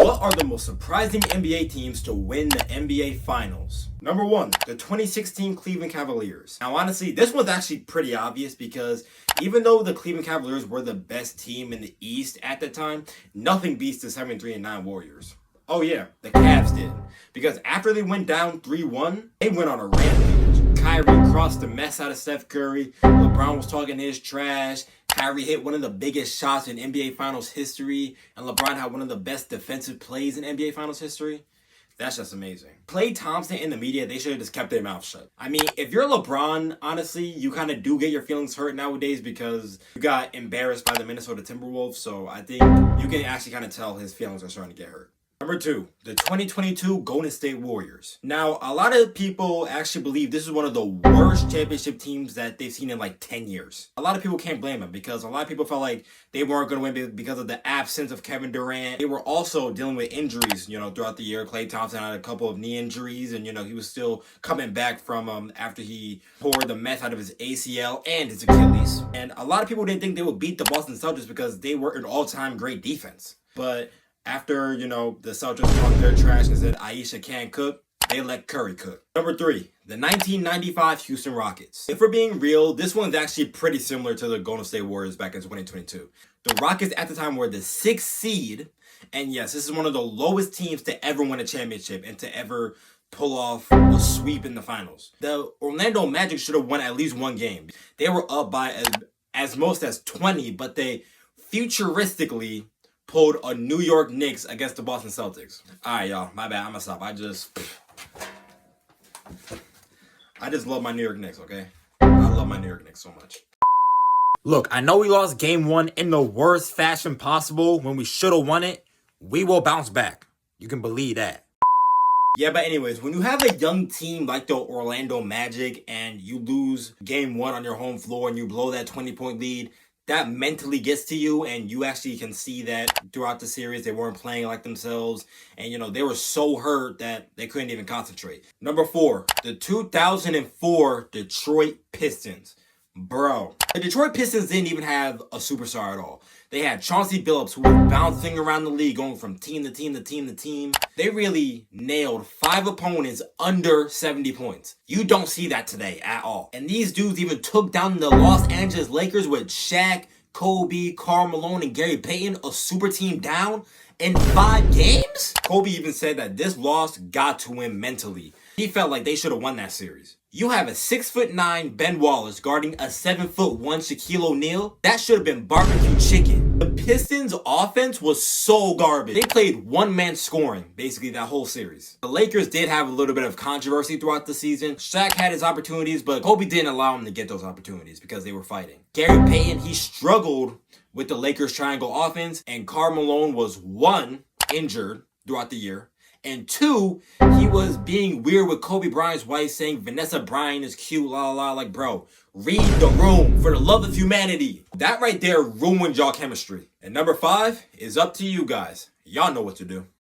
What are the most surprising NBA teams to win the NBA Finals? Number 1, the 2016 Cleveland Cavaliers. Now, honestly, this one's actually pretty obvious because even though the Cleveland Cavaliers were the best team in the East at the time, nothing beats the 7-3-9 Warriors. Oh yeah, the Cavs did. Because after they went down 3-1, they went on a rampage. Kyrie crossed the mess out of Steph Curry. LeBron was talking his trash. Kyrie hit one of the biggest shots in NBA Finals history. And LeBron had one of the best defensive plays in NBA Finals history. That's just amazing. Klay Thompson in the media, they should have just kept their mouth shut. I mean, if you're LeBron, honestly, you kind of do get your feelings hurt nowadays because you got embarrassed by the Minnesota Timberwolves. So I think you can actually kind of tell his feelings are starting to get hurt. Number 2, the 2022 Golden State Warriors. Now, a lot of people actually believe this is one of the worst championship teams that they've seen in like 10 years. A lot of people can't blame them because a lot of people felt like they weren't going to win because of the absence of Kevin Durant. They were also dealing with injuries, throughout the year. Klay Thompson had a couple of knee injuries and, he was still coming back from after he poured the meth out of his ACL and his Achilles. And a lot of people didn't think they would beat the Boston Celtics because they were an all-time great defense. But after, the Celtics talked their trash and said Aisha can't cook, they let Curry cook. Number 3, the 1995 Houston Rockets. If we're being real, this one's actually pretty similar to the Golden State Warriors back in 2022. The Rockets at the time were the 6th seed, and yes, this is one of the lowest teams to ever win a championship and to ever pull off a sweep in the finals. The Orlando Magic should have won at least one game. They were up by as most as 20, but they futuristically pulled a New York Knicks against the Boston Celtics. All right, y'all. My bad. I'm gonna stop. I just love my New York Knicks, okay? I love my New York Knicks so much. Look, I know we lost game 1 in the worst fashion possible when we should have won it. We will bounce back. You can believe that. Yeah, but anyways, when you have a young team like the Orlando Magic and you lose game 1 on your home floor and you blow that 20-point lead, that mentally gets to you, and you actually can see that throughout the series they weren't playing like themselves, and they were so hurt that they couldn't even concentrate. Number 4, the 2004 Detroit Pistons. Bro, the Detroit Pistons didn't even have a superstar at all. They had Chauncey Billups, who was bouncing around the league, going from team to team to team to team. They really nailed 5 opponents under 70 points. You don't see that today at all. And these dudes even took down the Los Angeles Lakers with Shaq, Kobe, Karl Malone, and Gary Payton, a super team down in 5 games? Kobe even said that this loss got to him mentally. He felt like they should have won that series. You have a 6'9" Ben Wallace guarding a 7'1" Shaquille O'Neal. That should have been barbecue chicken. The Pistons' offense was so garbage. They played one-man scoring, basically, that whole series. The Lakers did have a little bit of controversy throughout the season. Shaq had his opportunities, but Kobe didn't allow him to get those opportunities because they were fighting. Gary Payton, he struggled with the Lakers' triangle offense, and Karl Malone was 1, injured throughout the year, and 2, he was being weird with Kobe Bryant's wife saying Vanessa Bryant is cute, la la la. Like, bro, read the room for the love of humanity. That right there ruined y'all chemistry. And number 5 is up to you guys. Y'all know what to do.